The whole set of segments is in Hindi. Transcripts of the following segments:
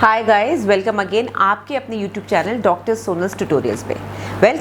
हाय गाइस, वेलकम अगेन आपके अपने YouTube channel doctor Sonal's tutorials पे।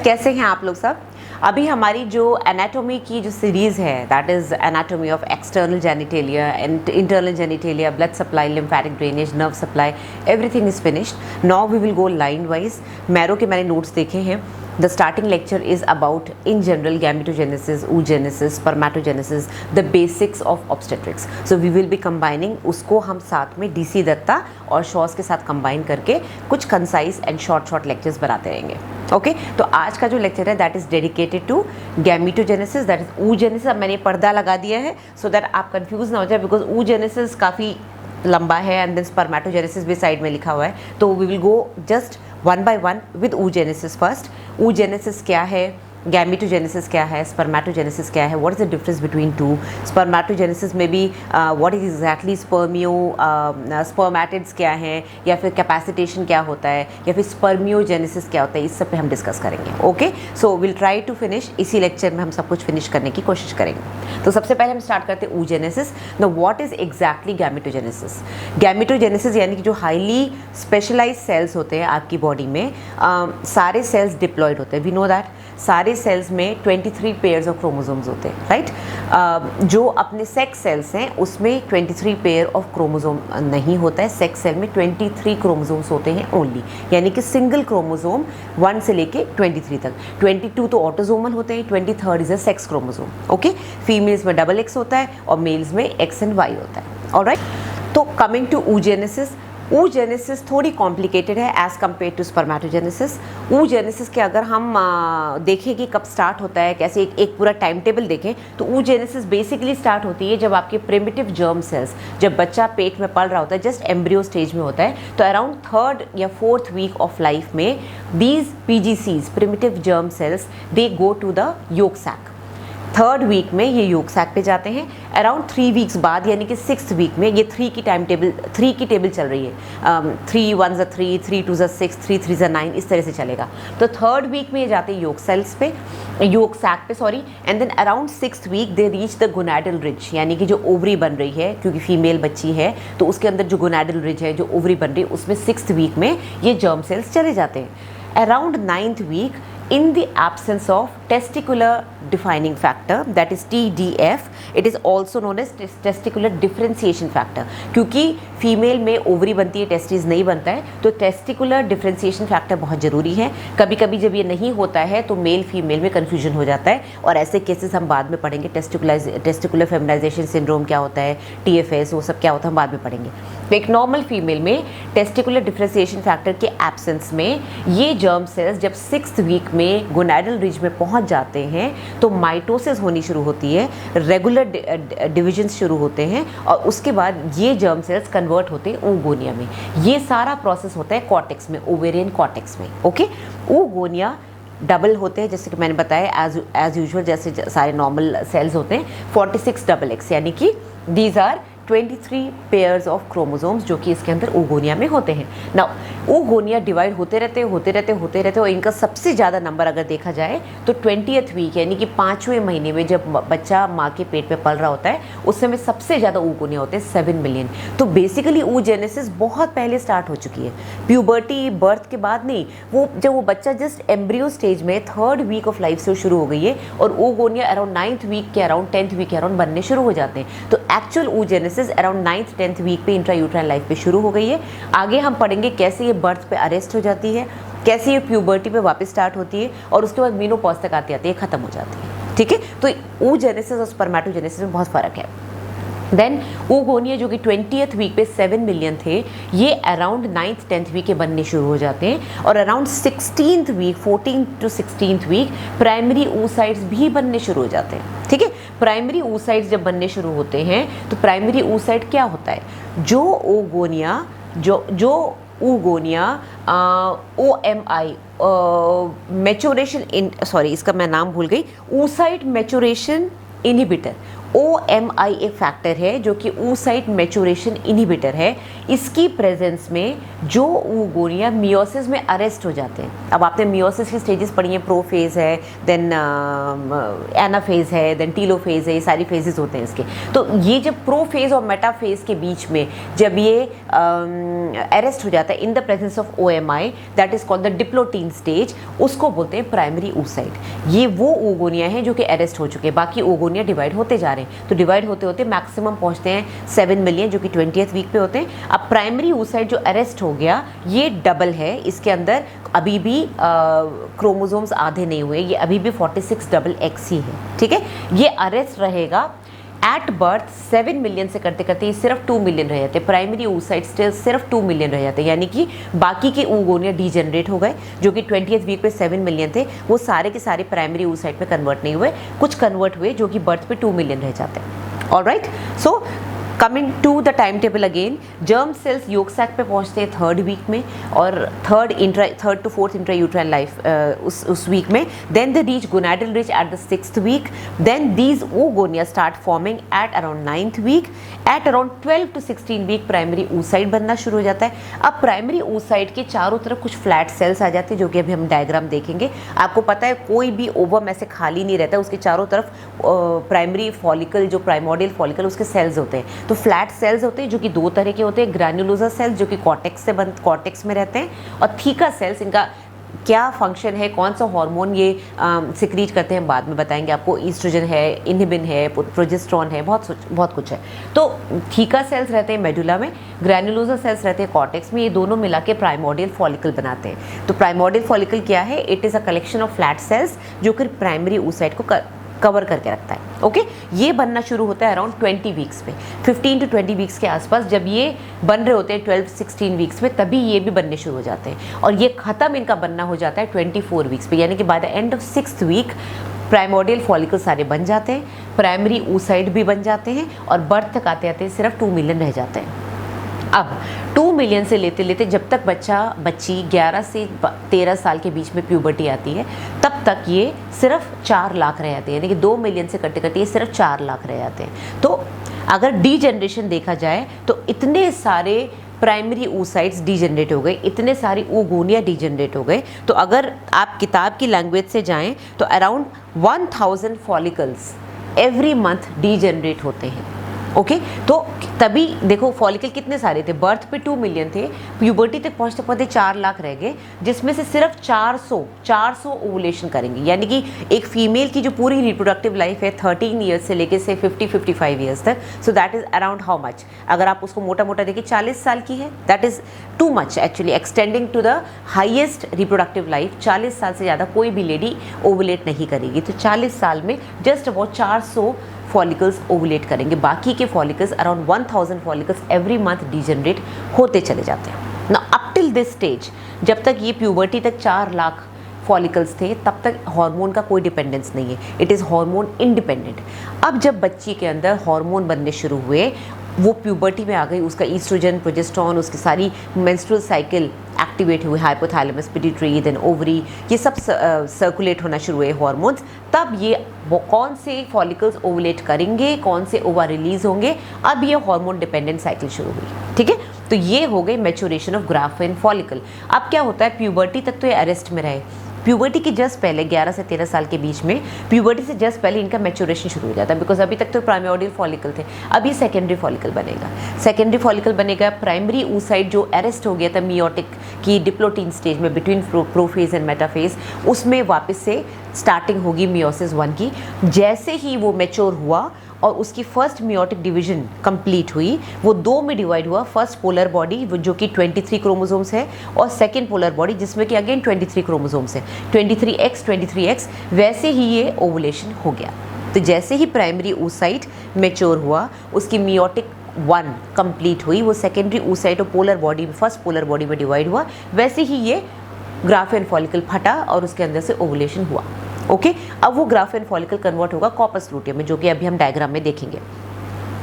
कैसे हैं आप लोग सब। अभी हमारी जो एनाटॉमी की जो सीरीज़ है that is anatomy of external genitalia and internal genitalia, blood supply, lymphatic drainage, nerve supply, everything is finished. Now we will go line wise. मैरो के मैंने नोट्स देखे हैं। The starting lecture is about in general gametogenesis, oogenesis, spermatogenesis, the basics of obstetrics. So we will be combining उसको हम साथ में DC दत्ता और शॉस के साथ कंबाइन करके कुछ कंसाइज एंड शॉर्ट लेक्चर्स बनाते रहेंगे। ओके तो आज का जो लेक्चर है that is dedicated to gametogenesis, that is oogenesis। अब मैंने पर्दा लगा दिया है सो दैट आप कंफ्यूज ना हो जाए, बिकॉज oogenesis काफ़ी लंबा है एंड देन स्पर्मेटोजेनेसिस भी साइड में लिखा हुआ है। तो we will go just one by one with oogenesis first. oogenesis क्या है, गैमेटोजेनेसिस क्या है, स्पर्मेटोजेनेसिस क्या है, what is the difference between two. Spermatogenesis में भी व्हाट इज एग्जैक्टली स्पर्मेटिड्स क्या हैं, या फिर कैपेसिटेशन क्या होता है, या फिर स्पर्मियोजेनेसिस क्या होता है, इस सब पे हम डिस्कस करेंगे। Okay so will try to finish, इसी लेक्चर में हम सब कुछ फिनिश करने की कोशिश करेंगे। तो सबसे पहले हम स्टार्ट करते हैं oogenesis। Know what is exactly gametogenesis. Gametogenesis यानी कि जो हाईली स्पेशलाइज सेल्स होते हैं आपकी बॉडी में, सारे सेल्स डिप्लॉयड होते हैं। वी नो दैट सारे सेल्स में 23 पेयर्स ऑफ क्रोमोसोम्स होते हैं, राइट। जो अपने सेक्स सेल्स हैं उसमें 23 पेयर ऑफ क्रोमोसोम नहीं होता है। सेक्स सेल में 23 क्रोमोसोम्स होते हैं ओनली, यानी कि सिंगल क्रोमोसोम 1 से लेके 23 तक। 22 तो ऑटोसोमल होते हैं, 23rd is a sex chromosome. Okay, females में XX होता है और मेल्स में X and Y होता है। ऑलराइट, तो कमिंग टू oogenesis, oogenesis थोड़ी कॉम्प्लिकेटेड है as compare to spermatogenesis. oogenesis के अगर हम देखें कि कब स्टार्ट होता है, कैसे एक पूरा टाइम टेबल देखें, तो oogenesis बेसिकली स्टार्ट होती है जब आपके प्रिमिटिव जर्म सेल्स, जब बच्चा पेट में पल रहा होता है, जस्ट एम्ब्रियो स्टेज में होता है, तो अराउंड 3rd या 4th वीक ऑफ लाइफ में these PGCs, primitive germ cells, they go to the yolk sac. 3rd week में ये योक सैक पे जाते हैं। अराउंड 3 वीक्स बाद यानी कि 6th वीक में ये 3 की टाइम टेबल, 3 की टेबल चल रही है। 3 1 3, 3 2 6, 3 3 9, इस तरह से चलेगा। तो 3rd वीक में ये जाते हैं योक सेल्स पे, योक सैक पे sorry, and then around 6th week they reach the gonadal ridge, यानी कि जो ओवरी बन रही है, क्योंकि फीमेल बच्ची है तो उसके अंदर जो गोनाडल रिज है, जो ओवरी बन रही है, उसमें 6th वीक में ये जर्म सेल्स चले जाते हैं। Around 9th week, in the absence of testicular defining factor, that is TDF, it is also known as testicular differentiation factor। क्योंकि फीमेल में ओवरी बनती है, टेस्टिस नहीं बनता है, तो टेस्टिकुलर डिफरेंशिएशन फैक्टर बहुत ज़रूरी है। कभी कभी जब ये नहीं होता है तो मेल फीमेल में कन्फ्यूजन हो जाता है, और ऐसे केसेस हम बाद में पढ़ेंगे। टेस्टिकुलर फेमिनाइजेशन सिंड्रोम क्या होता है, TFS, वो सब क्या होता है, हम बाद में पढ़ेंगे। तो एक नॉर्मल फीमेल में टेस्टिकुलर डिफरेंशिएशन फैक्टर के एब्सेंस में ये जर्म सेल्स जब 6th वीक में गोनाडल रिज में पहुंच जाते हैं तो माइटोसिस होनी शुरू होती है, रेगुलर डिविजन्स शुरू होते हैं, और उसके बाद ये जर्म सेल्स कन्वर्ट होते हैं oogonia में। ये सारा प्रोसेस होता है कॉर्टेक्स में, ओवेरियन कॉर्टेक्स में। ओके, oogonia डबल होते हैं, जैसे कि मैंने बताया एज यूजुअल, जैसे सारे नॉर्मल सेल्स होते हैं। 46XX, यानी कि these are 23 pairs of chromosomes जो कि इसके अंदर oogonia में होते हैं। नाउ oogonia डिवाइड होते रहते, और इनका सबसे ज़्यादा नंबर अगर देखा जाए तो 20th वीक, यानी कि 5वें महीने में जब बच्चा माँ के पेट में पल रहा होता है, उस समय सबसे ज़्यादा oogonia होते हैं, 7 मिलियन। तो बेसिकली oogenesis बहुत पहले स्टार्ट हो चुकी है, प्यूबर्टी, बर्थ के बाद नहीं। वो जब वो बच्चा जस्ट एम्ब्रियो स्टेज में 3rd वीक ऑफ लाइफ से शुरू हो गई है, और oogonia अराउंड 9th वीक के अराउंड, 10th वीक के अराउंड बनने शुरू हो जाते हैं। तो actual oogenesis around 9th 10th week पे इंट्रायूट्राइन लाइफ पे शुरू हो गई है। आगे हम पढ़ेंगे कैसे ये बर्थ पे अरेस्ट हो जाती है, कैसे ये प्यूबर्टी पे वापस स्टार्ट होती है, और उसके बाद मीनोपॉज तक आती है, ख़त्म हो जाती है। ठीक है, तो oogenesis और स्पर्मेटोजेनेसिस में बहुत फ़र्क है। देन oogonia जो कि 20th वीक पे 7 मिलियन थे, ये अराउंड 9th 10th वीक के बनने शुरू हो जाते हैं, और around 16th week, 14th to 16th week primary oocytes भी बनने शुरू हो जाते हैं। ठीक है, प्राइमरी oocytes जब बनने शुरू होते हैं तो प्राइमरी oocyte क्या होता है, जो oogonia OMI मैचुरेशन इन, सॉरी इसका मैं नाम भूल गई, oocyte मैचुरेशन इनहिबिटर, OMI एक फैक्टर है जो कि oocyte मैच्योरेशन इनहिबिटर है। इसकी प्रेजेंस में जो oogonia मियोसिस में अरेस्ट हो जाते हैं। अब आपने मियोसिस की स्टेजेस पढ़ी हैं, प्रोफेज है, देन एनाफेज है, देन टीलोफेज है, ये सारी फेजेस होते हैं इसके। तो ये जब प्रोफेज और मेटाफेज के बीच में जब ये अरेस्ट हो जाता है in the presence of OMI, that is called the diplotene stage, उसको बोलते हैं प्राइमरी oocyte। ये वो oogonia है जो कि अरेस्ट हो चुके हैं, बाकी oogonia डिवाइड होते जा रहे हैं। तो डिवाइड होते होते मैक्सिमम पहुंचते हैं 7 मिलियन जो कि 20th वीक पे होते हैं। अब प्राइमरी oocyte जो अरेस्ट हो गया ये डबल है, इसके अंदर अभी भी क्रोमोसोम्स आधे नहीं हुए, ये अभी भी 46XX ही है, ठीक है। ये अरेस्ट रहेगा एट बर्थ 7 मिलियन से करते करते ये सिर्फ 2 मिलियन रह जाते हैं। प्राइमरी oocyte सिर्फ 2 मिलियन रह जाते हैं, यानी कि बाकी के oogonia डीजनरेट हो गए जो कि 20th वीक पे 7 मिलियन थे, वो सारे के सारे प्राइमरी oocyte में कन्वर्ट नहीं हुए, कुछ कन्वर्ट हुए जो कि बर्थ पे 2 मिलियन रह जाते हैं। Alright, so coming to the time table again, germ cells yolk sac पे पहुंचते हैं 3rd वीक में और 3rd to 4th intrauterine life उस वीक में। Then they reach gonadal ridge at the 6th week. Then these oogonia start forming at around 9th week. At around 12 to 16 week primary oocyte बनना शुरू हो जाता है। अब प्राइमरी oocyte के चारों तरफ कुछ फ्लैट सेल्स आ जाते हैं जो कि अभी हम डायग्राम देखेंगे। आपको पता है कोई भी ओवम ऐसे खाली नहीं रहता, उसके चारों तरफ प्राइमरी फॉलिकल जो प्राइमोडियल फॉलिकल उसके सेल्स होते हैं। तो फ्लैट सेल्स होते हैं जो कि 2 तरह के होते हैं, ग्रैन्युलोसा सेल्स जो कि कॉर्टेक्स में रहते हैं, और थीका सेल्स, इनका क्या फंक्शन है, कौन सा हार्मोन ये सिक्रीट करते हैं बाद में बताएंगे आपको। ईस्ट्रोजन है, इनहिबिन है, प्रोजेस्टेरॉन है, बहुत कुछ है। तो थीका सेल्स रहते हैं मेडुला में, ग्रैन्युलोसा सेल्स रहते हैं कॉर्टेक्स में, ये दोनों मिला के प्राइमोडियल फॉलिकल बनाते हैं। तो प्राइमोडियल फॉलिकल क्या है? It is a collection of flat sales जो कि प्राइमरी oocyte को कवर करके रखता है। ओके, ये बनना शुरू होता है अराउंड 20 वीक्स पे, 15 to 20 वीक्स के आसपास जब ये बन रहे होते हैं 12-16 वीक्स में, तभी ये भी बनने शुरू हो जाते हैं। और ये ख़त्म इनका बनना हो जाता है 24 वीक्स पे, यानी कि by the end of 6th week primordial follicle सारे बन जाते हैं, प्राइमरी oocyte भी बन जाते हैं, और बर्थ तक आते आते सिर्फ 2 मिलियन रह जाते हैं। अब 2 मिलियन से लेते लेते जब तक बच्ची 11 से 13 साल के बीच में प्यूबर्टी आती है, तब तक ये सिर्फ 4 लाख रह जाते हैं, यानी कि 2 मिलियन से करते करते ये सिर्फ 4 लाख रह जाते हैं। तो अगर डीजनरेशन देखा जाए तो इतने सारे प्राइमरी oocytes डीजनरेट हो गए, इतने सारी oogonia डीजनरेट हो गए। तो अगर आप किताब की लैंग्वेज से जाएं तो around 1000 follicles every month degenerate होते हैं। ओके, तो तभी देखो फॉलिकल कितने सारे थे, बर्थ पे 2 मिलियन थे, प्यूबर्टी तक पहुंचते पहुंचते 4 लाख रह गए, जिसमें से सिर्फ 400 ओवुलेशन करेंगे। यानी कि एक फीमेल की जो पूरी रिप्रोडक्टिव लाइफ है 13 ईयर्स से लेके से 50-55 ईयर्स तक, so that is around how much, अगर आप उसको मोटा मोटा देखिए 40 साल की है, that is too much actually, extending to the highest reproductive life. 40 साल से ज़्यादा कोई भी लेडी ओवुलेट नहीं करेगी, तो 40 साल में जस्ट अबाउट 400 फॉलिकल्स ओवुलेट करेंगे, बाकी के follicles around 1000 follicles every month degenerate होते चले जाते हैं ना। अप टिल दिस स्टेज, जब तक ये प्यूबर्टी तक 4 लाख फॉलिकल्स थे, तब तक हार्मोन का कोई डिपेंडेंस नहीं है, इट इज़ हार्मोन इंडिपेंडेंट। अब जब बच्ची के अंदर हार्मोन बनने शुरू हुए, वो प्यूबर्टी में आ गई, उसका ईस्ट्रोजन, प्रोजेस्टेरॉन, उसकी सारी मेंस्ट्रुअल साइकिल एक्टिवेट हुए, हाइपोथैलेमस, पिट्यूटरी, देन ओवरी, ये सब सर्कुलेट होना शुरू हुए हार्मोन्स। तब ये वो कौन से फॉलिकल्स ओवुलेट करेंगे, कौन से ओवा रिलीज होंगे, अब ये हार्मोन डिपेंडेंट साइकिल शुरू हुई। ठीक है, तो ये हो गई मैच्योरेशन ऑफ ग्राफिन फॉलिकल। अब क्या होता है, प्यूबर्टी तक तो ये अरेस्ट में रहे, प्यूबर्टी के जस्ट पहले 11 से 13 साल के बीच में, प्यूबर्टी से जस्ट पहले इनका मैच्योरेशन शुरू हो जाता है, बिकॉज अभी तक तो प्राइमोडियल फॉलिकल थे, अभी सेकेंडरी फॉलिकल बनेगा। सेकेंडरी फॉलिकल बनेगा, प्राइमरी oocyte जो अरेस्ट हो गया था मियोटिक की डिप्लोटीन स्टेज में बिटवीन प्रोफेज एंड मेटाफेज, उसमें वापस से स्टार्टिंग होगी मियोसिस 1 की। जैसे ही वो मैच्योर हुआ और उसकी फर्स्ट मियोटिक डिवीजन कंप्लीट हुई, वो 2 में डिवाइड हुआ, फर्स्ट पोलर बॉडी जो कि 23 क्रोमोसोम्स है, और सेकेंड पोलर बॉडी जिसमें कि अगेन 23 क्रोमोसोम्स है, 23x, वैसे ही ये ओवुलेशन हो गया। तो जैसे ही प्राइमरी oocyte मैच्योर हुआ, उसकी मियोटिक 1 कंप्लीट हुई, वो सेकेंडरी oocyte और पोलर बॉडी में, फर्स्ट पोलर बॉडी में डिवाइड हुआ, वैसे ही ये ग्राफिन फॉलिकल फटा और उसके अंदर से ओवुलेशन हुआ। ओके, अब वो ग्राफिन फॉलिकल कन्वर्ट होगा कॉर्पस लूटियम में, जो कि अभी हम डायग्राम में देखेंगे।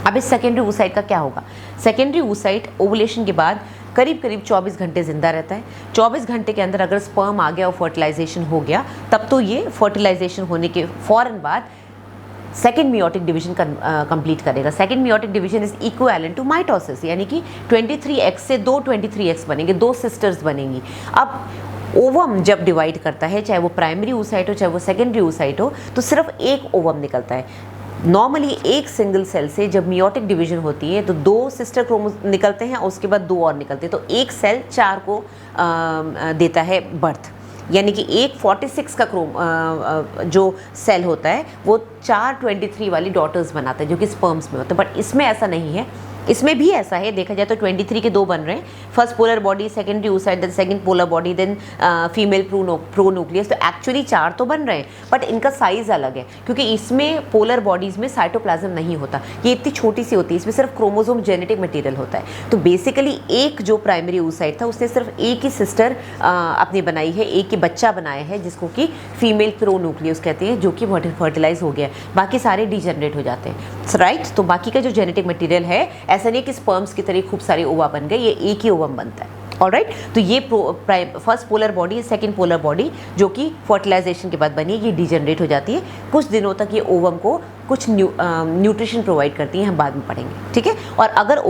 अब इस सेकेंडरी oocyte का क्या होगा, सेकेंडरी oocyte ओवुलेशन के बाद करीब 24 घंटे जिंदा रहता है। 24 घंटे के अंदर अगर स्पर्म आ गया और फर्टिलाइजेशन हो गया, तब तो ये फर्टिलाइजेशन होने के फ़ौरन बाद सेकेंड मियोटिक डिवीजन कंप्लीट करेगा। Second meiotic division is equivalent to mitosis, यानी कि 23x से दो 23x बनेंगे, दो सिस्टर्स बनेंगी। अब ओवम जब डिवाइड करता है, चाहे वो प्राइमरी oocyte हो चाहे वो सेकेंडरी oocyte हो, तो सिर्फ एक ओवम निकलता है। नॉर्मली एक सिंगल सेल से जब मियोटिक डिवीजन होती है तो दो सिस्टर क्रोमो निकलते हैं और उसके बाद दो और निकलते हैं, तो एक सेल 4 को देता है बर्थ, यानी कि एक 46 का जो सेल होता है वो 4 23 वाली डॉटर्स बनाता है, जो कि स्पर्म्स में होता है। बट इसमें ऐसा नहीं है, इसमें भी ऐसा है, देखा जाए तो 23 के दो बन रहे हैं, first polar body, secondary oocyte, then second polar body, then female pronucleus. तो एक्चुअली 4 तो बन रहे हैं, बट इनका साइज अलग है, क्योंकि इसमें पोलर बॉडीज में साइटोप्लाज्म नहीं होता, ये इतनी छोटी सी होती है, इसमें सिर्फ क्रोमोसोम जेनेटिक मटेरियल होता है। तो बेसिकली एक जो प्राइमरी oocyte था उसने सिर्फ एक ही सिस्टर अपनी बनाई है, एक ही बच्चा बनाया है, जिसको कि फीमेल प्रोन्यूक्लियस कहते हैं, जो कि फर्टिलाइज हो गया, बाकी सारे डिजेनरेट हो जाते हैं, राइट। तो बाकी का जो जेनेटिक मटेरियल है, ऐसा नहीं कि स्पर्म्स की तरह खूब सारे ओवा बन गए, ये एक ही ओवम बनता है। ऑलराइट, तो ये first polar body, second polar body जो कि फर्टिलाइजेशन के बाद बनी है, ये डिजेनरेट हो जाती है। कुछ दिनों तक ये ओवम को कुछ न्यूट्रिशन प्रोवाइड करती है, हम बाद में पढ़ेंगे, ठीक है। और अगर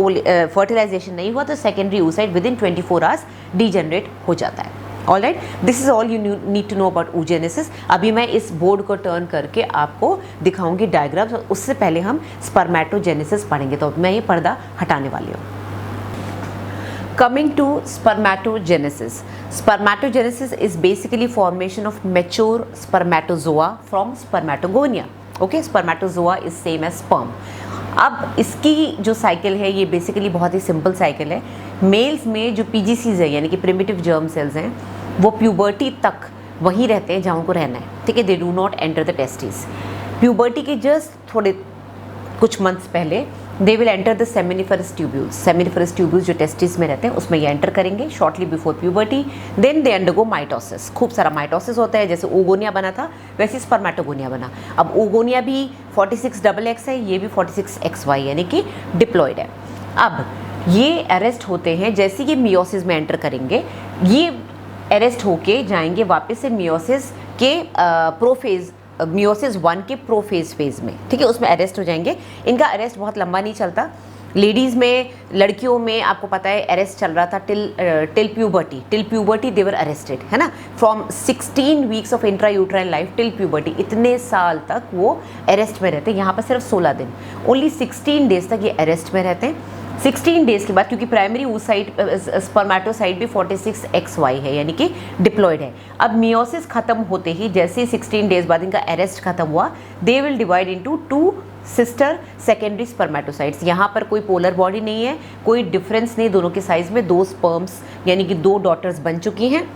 फर्टिलाइजेशन नहीं हुआ तो secondary oocyte within 24 hours degenerate हो जाता है। Alright, this is all you need to know about oogenesis। अभी मैं इस बोर्ड को टर्न करके आपको दिखाऊंगी डायग्राम्स, उससे पहले हम स्पर्मेटोजेनेसिस पढ़ेंगे, तो मैं ये पर्दा हटाने वाली हूँ। Coming to spermatogenesis. Spermatogenesis is basically formation of mature spermatozoa from spermatogonia. Okay, spermatozoa is same as sperm. अब इसकी जो साइकिल है ये बेसिकली बहुत ही सिंपल साइकिल है। मेल्स में जो पीजीसीज है, यानी कि प्रिमिटिव जर्म सेल्स हैं, वो प्यूबर्टी तक वहीं रहते हैं जहाँ उनको रहना है, ठीक है। They do not enter the testis. Puberty के जस्ट थोड़े कुछ मंथ्स पहले they will enter the seminiferous tubules. Seminiferous tubules जो टेस्टिस में रहते हैं उसमें ये एंटर करेंगे shortly before puberty. Then they undergo mitosis. खूब सारा माइटोसिस होता है, जैसे ओगोनिया बना था वैसे स्पर्मेटोगोनिया बना। अब ओगोनिया भी 46XX है, ये भी 46XY यानी कि डिप्लॉयड है। अब ये अरेस्ट होते हैं जैसे कि मियोसिस में एंटर करेंगे, ये अरेस्ट होके जाएंगे वापस से मियोसिस के प्रोफेज, मियोसिस 1 के प्रोफेज फेज में, ठीक है, उसमें अरेस्ट हो जाएंगे। इनका अरेस्ट बहुत लंबा नहीं चलता। लेडीज़ में, लड़कियों में आपको पता है अरेस्ट चल रहा था till puberty they were arrested, है ना, from 16 weeks of intrauterine life till puberty, इतने साल तक वो अरेस्ट में रहते हैं। यहाँ पर सिर्फ 16 दिन, ओनली 16 डेज तक ये अरेस्ट में रहते हैं। 16 डेज के बाद, क्योंकि प्राइमरी oocyte स्पर्मेटोसाइट भी 46XY है यानी कि डिप्लॉयड है। अब मियोसिस खत्म होते ही, जैसे ही 16 डेज बाद इनका अरेस्ट खत्म हुआ, they will divide into 2 sister secondary spermatocytes. यहाँ पर कोई पोलर बॉडी नहीं है, कोई डिफरेंस नहीं दोनों के साइज में, 2 स्पर्म्स यानी कि 2 डॉटर्स बन चुकी हैं।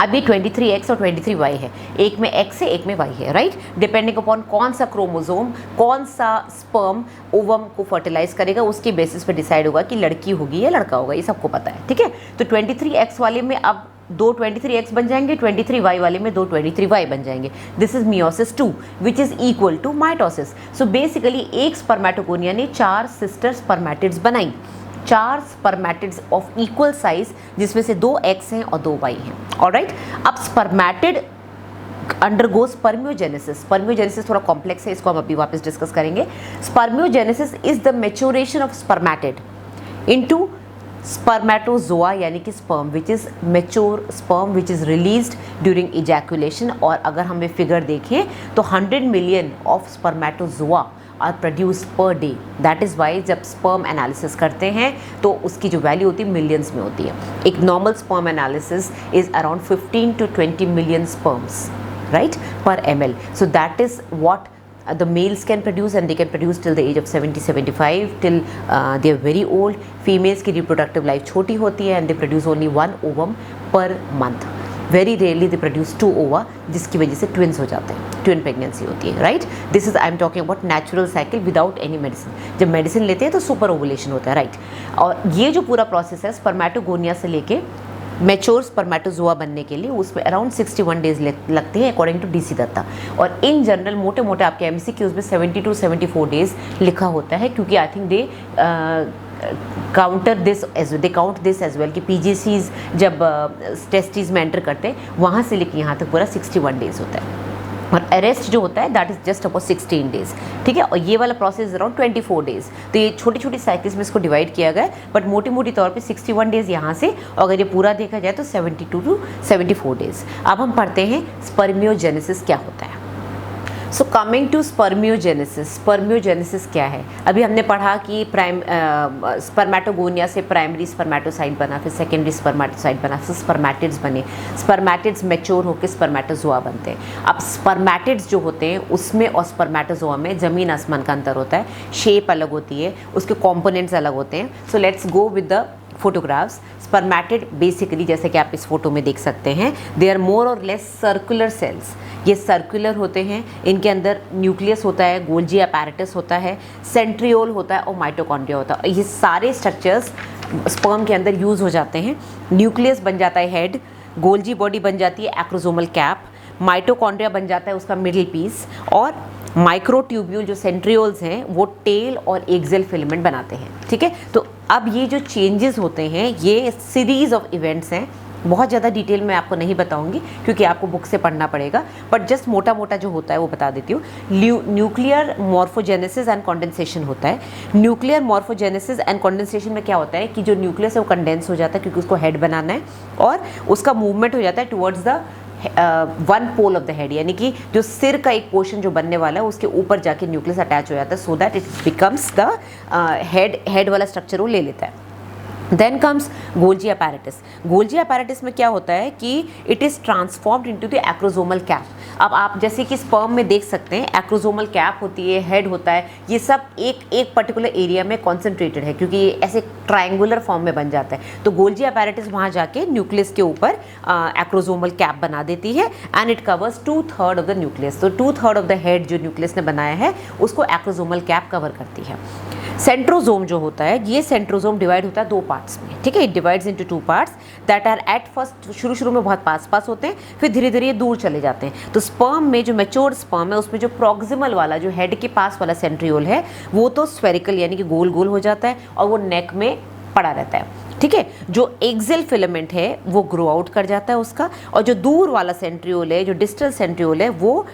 अभी 23X और 23Y है, एक में X है एक में Y है, राइट। डिपेंडिंग अपॉन कौन सा क्रोमोसोम, कौन सा स्पर्म ओवम को फर्टिलाइज करेगा, उसके बेसिस पे डिसाइड होगा कि लड़की होगी या लड़का होगा, ये सबको पता है, ठीक है। तो 23X वाले में अब 2 23X बन जाएंगे, 23Y वाले में 2 23Y बन जाएंगे। This is meiosis 2 which is equal to mitosis. So basically एक स्पर्मेटोगोनिया ने 4 सिस्टर स्पर्मेटिड्स बनाई, 4 स्पर्मेटिड्स ऑफ इक्वल साइज, जिसमें से 2 X हैं और 2 Y हैं। ऑलराइट, अब स्पर्मेटिड अंडरगो स्पर्मियोजेनेसिस। स्पर्मियोजेनेसिस थोड़ा कॉम्प्लेक्स है, इसको हम अभी वापस डिस्कस करेंगे। Spermiogenesis is the maturation of spermatid into spermatozoa यानी कि sperm which is mature sperm which is released during ejaculation. और अगर हमें फिगर देखें तो 100 million of spermatozoa are produced per day. That is why जब स्पर्म एनालिसिस करते हैं तो उसकी जो वैल्यू होती है मिलियंस में होती है। एक normal sperm analysis is around 15 to 20 million sperms, right, पर ml. So that is what the males can produce, and they can produce till the age of 70-75 till they are very old. Females की reproductive life छोटी होती है and they produce only 1 ovum per month. Very rarely they produce 2 ova, जिसकी वजह से ट्विन्स हो जाते हैं, ट्विन प्रेगनेंसी होती है, right. This is I am talking about natural cycle without any medicine. जब मेडिसिन लेते हैं तो सुपर ओवुलेशन होता है, राइट। और ये जो पूरा प्रोसेस है स्पर्मेटोगोनिया से लेके मैच्योर स्पर्मेटोजोआ बनने के लिए, उसमें अराउंड 61 डेज लगते हैं अकॉर्डिंग टू DC दत्ता। और इन जनरल मोटे मोटे आपके MCQs में 70 to 74 डेज लिखा होता है, क्योंकि I think they counter this as they count this as well कि PGCs जब टेस्टिस में एंटर करते हैं वहाँ से लेके यहाँ तक पूरा 61 डेज होता है। और अरेस्ट जो होता है that is just about 16 days, ठीक है। और ये वाला प्रोसेस अराउंड 24 डेज। तो ये छोटी छोटी साइकिल्स में इसको डिवाइड किया गया है, बट मोटी मोटी तौर पे 61 डेज यहाँ से, और अगर ये पूरा देखा जाए तो 72 टू 74 डेज। अब हम पढ़ते हैं स्पर्मियोजेनेसिस क्या होता है। So coming to spermiogenesis, spermiogenesis क्या है? अभी हमने पढ़ा कि स्पर्मेटोगोनिया से प्राइमरी स्पर्मेटोसाइट बना, फिर सेकेंडरी स्पर्मेटोसाइट बना, फिर स्पर्मेटिड्स बने, स्पर्मेटिड्स मैच्योर होकर स्पर्मेटोजोआ बनते हैं। अब स्पर्मेटिड्स जो होते हैं उसमें और स्पर्मेटोजोआ में ज़मीन आसमान का अंतर होता है, शेप अलग होती है, उसके कॉम्पोनेंट्स अलग होते हैं। So let's go with the photographs. Spermatid basically जैसे कि आप इस फोटो में देख सकते हैं, दे आर मोर और लेस सर्कुलर सेल्स। ये सर्कुलर होते हैं, इनके अंदर न्यूक्लियस होता है, गोल्जी अपैरेटस होता है, सेंट्रियोल होता है और माइटोकॉन्ड्रिया होता है। ये सारे स्ट्रक्चर्स स्पर्म के अंदर यूज़ हो जाते हैं। न्यूक्लियस बन जाता है हेड, गोल्जी बॉडी बन जाती है एक्रोसोमल कैप, माइटोकॉन्ड्रिया बन जाता है उसका मिडिल पीस, और माइक्रोट्यूब्यूल जो सेंट्रियोल्स हैं वो टेल और एक्सेल फिलामेंट बनाते हैं, ठीक है। तो अब ये जो चेंजेस होते हैं ये सीरीज ऑफ इवेंट्स हैं। बहुत ज़्यादा डिटेल में आपको नहीं बताऊंगी क्योंकि आपको बुक से पढ़ना पड़ेगा, बट जस्ट मोटा मोटा जो होता है वो बता देती हूँ। न्यूक्लियर मॉर्फोजेनेसिस एंड कंडेंसेशन होता है। न्यूक्लियर मॉर्फोजेनेसिस एंड कंडेंसेशन में क्या होता है कि जो न्यूक्लियस है वो कंडेंस हो जाता है क्योंकि उसको हेड बनाना है, और उसका मूवमेंट हो जाता है towards the one pole of the head, यानी कि जो सिर का एक पोर्शन जो बनने वाला है उसके ऊपर जाके न्यूक्लियस अटैच हो जाता है, so that it becomes the head वाला स्ट्रक्चर वो ले लेता है। Then comes Golgi apparatus. Golgi apparatus में क्या होता है कि it is transformed into the acrosomal cap. अब आप जैसे कि स्पर्म में देख सकते हैं एक्रोसोमल कैप होती है, हेड होता है, ये सब एक पर्टिकुलर एरिया में कॉन्सेंट्रेटेड है क्योंकि ये ऐसे ट्रायंगुलर फॉर्म में बन जाता है। तो गोल्जी अपैरेटस वहाँ जाके न्यूक्लियस के ऊपर एक्रोसोमल कैप बना देती है and it covers 2/3 of the nucleus. तो 2/3 ऑफ द हेड जो न्यूक्लियस ने बनाया है उसको एक्रोसोमल कैप कवर करती है। सेंट्रोजोम जो होता है, ये सेंट्रोजोम डिवाइड होता है 2 पार्ट्स में, ठीक है। It divides into 2 parts that are at first, शुरू में बहुत पास होते हैं, फिर धीरे धीरे ये दूर चले जाते हैं। तो स्पर्म में जो मैच्योर स्पर्म है उसमें जो प्रॉक्सिमल वाला जो हेड के पास वाला सेंट्रियोल है वो तो स्फेरिकल यानी कि गोल गोल हो जाता है और वो नेक में पड़ा रहता है, ठीक है। जो एक्सेल फिलामेंट है वो ग्रो आउट कर जाता है उसका, और जो दूर वाला सेंट्रियोल है, जो डिस्टल सेंट्रियोल है, वो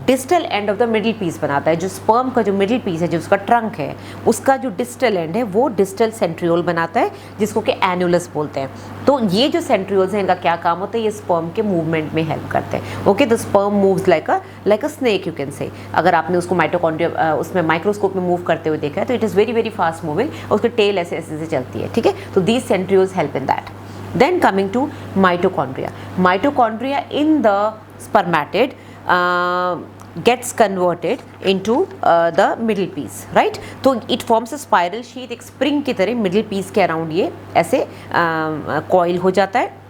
distal end of the middle piece बनाता है। जो स्पर्म का जो मिडिल पीस है, जो उसका ट्रंक है, उसका जो डिस्टल एंड है वो डिस्टल सेंट्रियोल बनाता है जिसको कि एनुलस बोलते हैं। तो ये जो सेंट्रियोल्स हैं इनका क्या काम होता है, ये स्पर्म के मूवमेंट में हेल्प करते हैं। Okay, the sperm moves like a snake you can से। अगर आपने उसको माइटोकॉन्ड्रिया उसमें माइक्रोस्कोप में मूव करते हुए देखा है तो it is very fast moving, और उसकी टेल ऐसे ऐसे चलती है, ठीक है। तो these centrioles help in that. Then coming to mitochondria. Mitochondria in the spermatid gets converted into the middle piece, right? तो it forms a spiral sheath, एक spring की तरह middle piece के around ये ऐसे coil हो जाता है।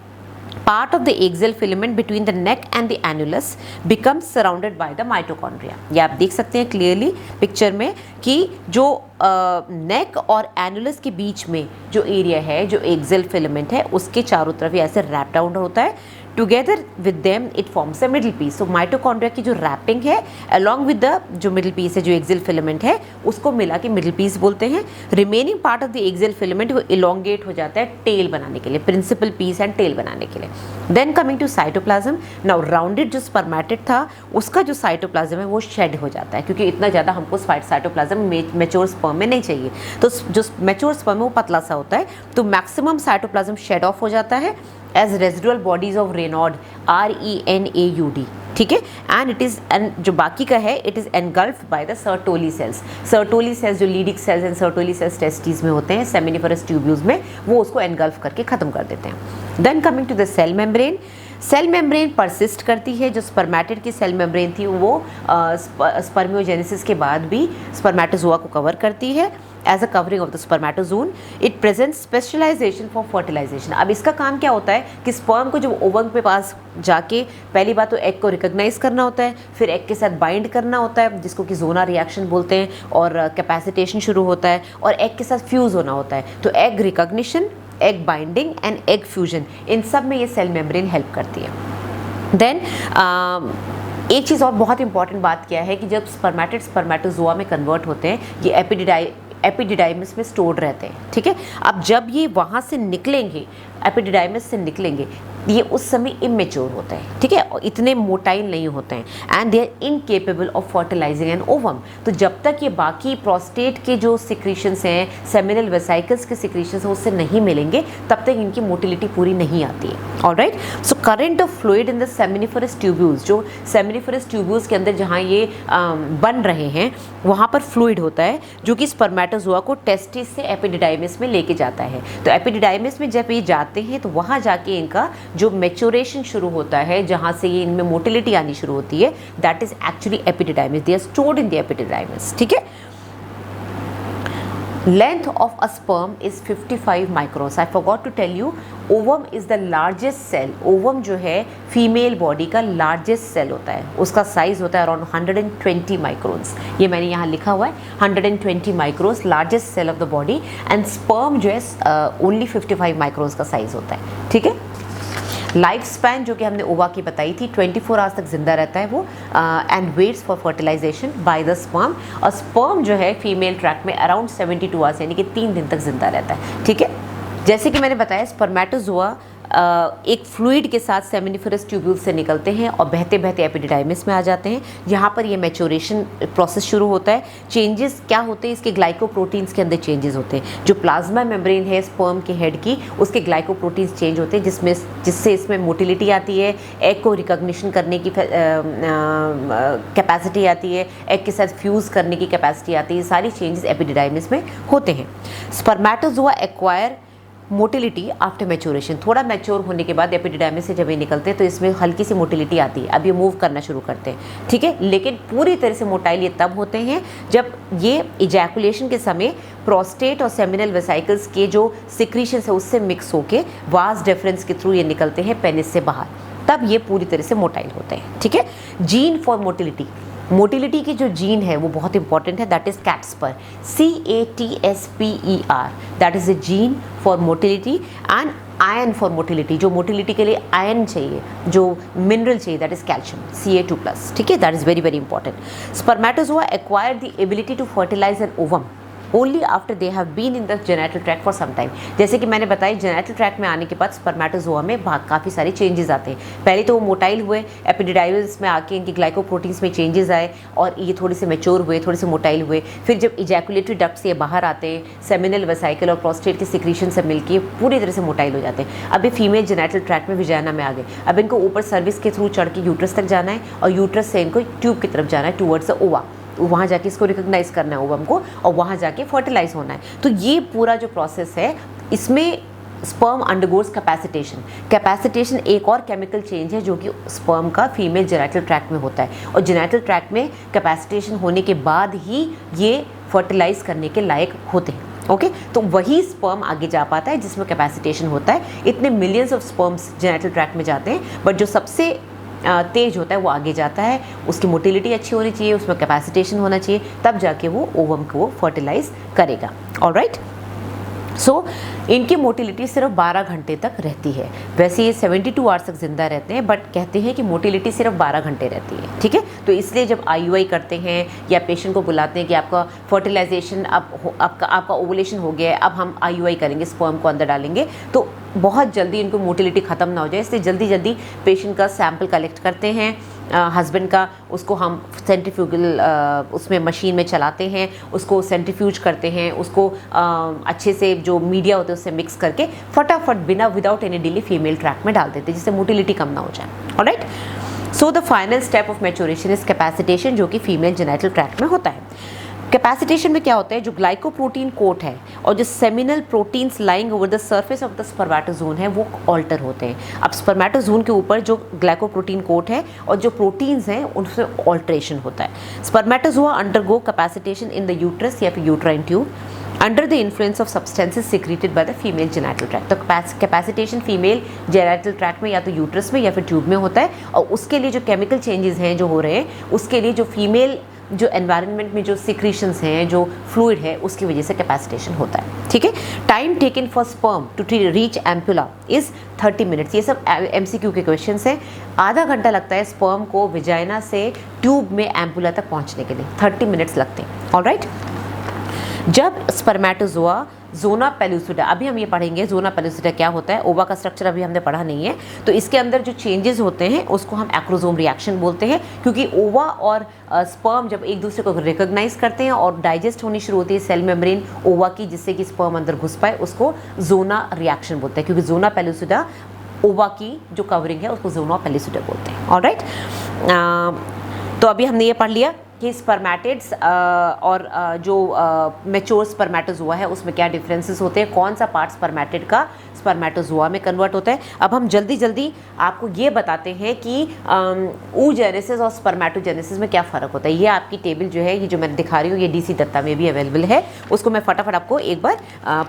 Part of the axial filament between the neck and the annulus becomes surrounded by the mitochondria. ये आप देख सकते हैं क्लियरली पिक्चर में कि जो नेक और एनुलस के बीच में जो एरिया है, जो एक्सेल फिलामेंट है, उसके चारों तरफ ऐसे रैप डाउन होता है। Together with them it forms a middle piece. So mitochondria की जो रैपिंग है अलॉन्ग विद द जो मिडिल पीस है, जो एक्सेल फिलामेंट है, उसको मिला के मिडिल पीस बोलते हैं। Remaining part of the axial filament वो इलोंगेट हो जाता है टेल बनाने के लिए, प्रिंसिपल पीस एंड टेल बनाने के लिए। Then coming to cytoplasm. Now rounded जो स्पर्मेटिड था उसका जो साइटोप्लाज्म है वो शेड हो जाता है क्योंकि इतना ज़्यादा हमको साइटोप्लाज्म मैच्योर स्पर्म में नहीं चाहिए। तो जो मैच्योर स्पर्म है वो पतला सा होता है, तो मैक्सिमम साइटोप्लाज्म शेड ऑफ हो जाता है as residual bodies of Renaud, RENAUD, ठीक है। एंड इट इज़, एंड जो बाकी का है it is engulfed by the Sertoli cells. Sertoli cells जो Leydig cells and Sertoli cells testis में होते हैं, सेमिनिफरस ट्यूब्यूल्स में, वो उसको एनगल्फ करके ख़त्म कर देते हैं। Then coming to the cell membrane. Cell membrane persist करती है। जो स्पर्मेटिड की सेल मेम्ब्रेन थी वो स्पर्मियोजेनेसिस के बाद भी स्पर्मेटोजोआ को कवर करती है as a covering of the spermatozoon. It present specialization for fertilization. अब इसका काम क्या होता है कि स्पर्म को जब ओवम के पास जाके पहली बात तो एग को रिकॉग्नाइज करना होता है, फिर एग के साथ बाइंड करना होता है जिसको कि जोना रिएक्शन बोलते हैं, और कैपेसिटेशन शुरू होता है, और एग के साथ फ्यूज़ होना होता है। तो egg recognition, egg binding and egg fusion, इन सब में ये सेल मेम्ब्रेन हेल्प करती है। देन एक चीज़ और बहुत इंपॉर्टेंट बात क्या है कि जब स्पर्मेटिड स्पर्मेटोजोआ में कन्वर्ट होते हैं ये एपिडिडाइमिस में स्टोर्ड रहते हैं, ठीक है। अब जब ये वहाँ से निकलेंगे, एपिडिडाइमिस से निकलेंगे, ये उस समय इमेच्योर होते हैं, ठीक है, और इतने मोटाइल नहीं होते हैं and they are incapable of fertilising an ovum. तो जब तक ये बाकी प्रोस्टेट के जो सिक्रीशंस हैं, सेमिनल वेसाइकल्स के सिक्रीशंस हैं, उससे नहीं मिलेंगे तब तक इनकी मोटिलिटी पूरी नहीं आती है। Alright, so current of fluid in the seminiferous tubules, जो सेमिनिफरस ट्यूब्यूल्स के अंदर जहाँ ये बन रहे हैं वहाँ पर फ्लूइड होता है जो कि स्पर्मेटोजोआ को टेस्टिस से एपिडिडाइमिस में लेके जाता है। तो एपिडिडाइमिस में जब ये जाते हैं तो वहाँ जाके इनका जो मैच्योरेशन शुरू होता है, जहाँ से ये इनमें मोटिलिटी आनी शुरू होती है, that is actually epididymis, they are stored in the epididymis, ठीक है। Length of a sperm is 55 microns. I forgot to tell you, ovum is the largest cell. Ovum जो है फीमेल बॉडी का लार्जेस्ट सेल होता है, उसका साइज होता है अराउंड 120 माइक्रोन्स। ये मैंने यहाँ लिखा हुआ है 120 microns, largest cell of the body, and sperm जो है ओनली 55 माइक्रोन्स का साइज होता है, ठीक है। लाइफ स्पैन जो कि हमने ओवा की बताई थी 24 आवर्स तक जिंदा रहता है वो, and waits for fertilisation by the sperm. और स्पर्म जो है फीमेल ट्रैक में अराउंड 72 आवर्स यानी कि 3 दिन तक जिंदा रहता है, ठीक है। जैसे कि मैंने बताया स्पर्मेटोजोआ एक फ्लूइड के साथ सेमिनिफरस ट्यूब्यूल से निकलते हैं और बहते बहते एपिडिडाइमिस में आ जाते हैं। यहाँ पर ये मैच्योरेशन प्रोसेस शुरू होता है। चेंजेस क्या होते हैं, इसके ग्लाइकोप्रोटीन्स के अंदर चेंजेस होते हैं। जो प्लाज्मा मेम्ब्रेन है स्पर्म के हेड की, उसके ग्लाइकोप्रोटीन्स चेंज होते हैं जिससे इसमें मोटिलिटी आती है, एग को रिकॉग्निशन करने की कैपेसिटी आती है, एग के साथ फ्यूज़ करने की कैपेसिटी आती है। सारी चेंजेस एपिडिडाइमिस में होते हैं। Spermatozoa acquire motility after maturation, थोड़ा मैच्योर होने के बाद एपिडिडाइमिस से जब ये निकलते हैं तो इसमें हल्की सी मोटिलिटी आती है, अब ये मूव करना शुरू करते हैं, ठीक है। लेकिन पूरी तरह से मोटाइल ये तब होते हैं जब ये इजैकुलेशन के समय प्रोस्टेट और सेमिनल वेसाइकल्स के जो सिक्रीशंस है उससे मिक्स होके वास डिफरेंस के थ्रू ये निकलते हैं पेनिस से बाहर, तब ये पूरी तरह से मोटाइल होते हैं, ठीक है। जीन फॉर मोटिलिटी, मोटिलिटी की जो जीन है वो बहुत इंपॉर्टेंट है, that is CatSper, CATSPER, that is a gene for motility. And iron for motility, जो मोटिलिटी के लिए आयरन चाहिए, जो मिनरल चाहिए, दैट इज कैल्शियम Ca2+, ठीक है, that is very very important. Spermatozoa acquire the ability to fertilise an ovum only after they have been in the genital tract for some time. जैसे कि मैंने बताया जेनेटल ट्रैक में आने के बाद स्पर्मेटोजोआ में काफ़ी सारे चेंजेस आते हैं। पहले तो वो मोटाइल हुए, एपिडिडाइमिस में आके इनकी ग्लाइकोप्रोटीन्स में चेंजेस आए और ये थोड़े से मैच्योर हुए, थोड़े से मोटाइल हुए। फिर जब इजैकुलेटरी डक्ट से ये बाहर आते हैं, सेमिनल वेसाइकल और प्रोस्टेट के सिक्रीशन से मिलकर पूरी तरह से मोटाइल हो जाते हैं। अब ये फीमेल जेनेटल ट्रैक में विजाइना में आ गए, अब इनको ऊपर सर्विस के थ्रू चढ़ के यूट्रस तक जाना है और यूट्रस से इनको ट्यूब की तरफ जाना है टूवर्ड्स द ओवा, वहाँ जाके इसको रिकॉग्नाइज करना है ओवम को और वहाँ जाके फर्टिलाइज होना है। तो ये पूरा जो प्रोसेस है इसमें स्पर्म अंडरगोज कैपेसिटेशन। कैपेसिटेशन एक और केमिकल चेंज है जो कि स्पर्म का फीमेल जेनेटल ट्रैक में होता है और जेनेटल ट्रैक में कैपेसिटेशन होने के बाद ही ये फर्टिलाइज करने के लायक होते हैं। ओके, तो वही स्पर्म आगे जा पाता है जिसमें कैपेसिटेशन होता है। इतने millions of sperms genital track में जाते हैं, बट जो सबसे तेज होता है वो आगे जाता है, उसकी मोटिलिटी अच्छी होनी चाहिए, उसमें कैपेसिटेशन होना चाहिए, तब जाके वो ओवम को फर्टिलाइज करेगा। ऑलराइट, सो इनकी मोटिलिटी सिर्फ 12 घंटे तक रहती है। वैसे ये 72 आवर्स तक जिंदा रहते हैं, बट कहते हैं कि मोटिलिटी सिर्फ 12 घंटे रहती है, ठीक है। तो इसलिए जब IUI करते हैं या पेशेंट को बुलाते हैं कि आपका फर्टिलाइजेशन आपका ओवुलेशन हो गया है, अब हम IUI करेंगे, स्पर्म को अंदर डालेंगे, तो बहुत जल्दी इनको मोटिलिटी ख़त्म ना हो जाए, इसलिए जल्दी जल्दी पेशेंट का सैंपल कलेक्ट करते हैं हस्बैंड का, उसको हम सेंट्रीफ्यूगल उसमें मशीन में चलाते हैं, उसको सेंट्रीफ्यूज करते हैं, उसको अच्छे से जो मीडिया होते हैं उससे मिक्स करके फटाफट बिना without any delay female tract में डाल देते हैं जिससे मोटिलिटी कम ना हो जाए। Alright, so the final step of maturation is capacitation, जो कि फीमेल जेनेटल ट्रैक में होता है। कैपेसिटेशन में क्या होता है, जो ग्लाइकोप्रोटीन कोट है और जो seminal proteins lying over the surface of the spermatozoon है वो ऑल्टर होते हैं। अब स्पर्मेटोजोन के ऊपर जो ग्लाइकोप्रोटीन कोट है और जो प्रोटीन्स हैं उनसे ऑल्ट्रेशन होता है। Spermatozoa undergo capacitation in the uterus या फिर uterine tube under the influence of substances secreted by the female genital track. तो कैपेसिटेशन फीमेल जेनेटल ट्रैक में या तो यूट्रस में या फिर ट्यूब में होता है और उसके लिए जो केमिकल चेंजेस हैं जो हो रहे हैं उसके लिए जो फीमेल जो एनवायरनमेंट में जो सिक्रीशंस हैं, जो फ्लूइड है, उसकी वजह से कैपेसिटेशन होता है, ठीक है। Time taken for sperm to reach ampulla is 30 minutes. ये सब MCQ के क्वेश्चंस हैं। आधा घंटा लगता है स्पर्म को विजाइना से ट्यूब में एम्पुला तक पहुंचने के लिए, 30 मिनट्स लगते हैं। ऑलराइट, जब स्पर्मेटोजोआ जोना पेलुसिडा, अभी हम ये पढ़ेंगे जोना पेलुसिडा क्या होता है, ओवा का स्ट्रक्चर अभी हमने पढ़ा नहीं है, तो इसके अंदर जो चेंजेस होते हैं उसको हम एक्रोसोम रिएक्शन बोलते हैं, क्योंकि ओवा और स्पर्म जब एक दूसरे को रिकॉग्नाइज करते हैं और डाइजेस्ट होनी शुरू होती है सेल मेम्ब्रेन ओवा की, जिससे कि स्पर्म अंदर घुस पाए, उसको जोना रिएक्शन बोलते हैं, क्योंकि जोना पेलुसिडा ओवा की जो कवरिंग है उसको जोना पेलुसिडा बोलते हैं। ऑलराइट, तो अभी हमने ये पढ़ लिया कि स्पर्मेटिड्स और जो मैच्योर स्पर्मेटोजोआ है उसमें क्या डिफरेंसेस होते हैं, कौन सा पार्ट स्पर्मेटिड का स्पर्मेटोजोआ में कन्वर्ट होता है। अब हम जल्दी जल्दी आपको ये बताते हैं कि oogenesis और स्पर्मेटोजेनेसिस में क्या फ़र्क होता है। ये आपकी टेबल जो है, ये जो मैं दिखा रही हूँ, ये DC दत्ता में भी अवेलेबल है, उसको मैं फटाफट आपको एक बार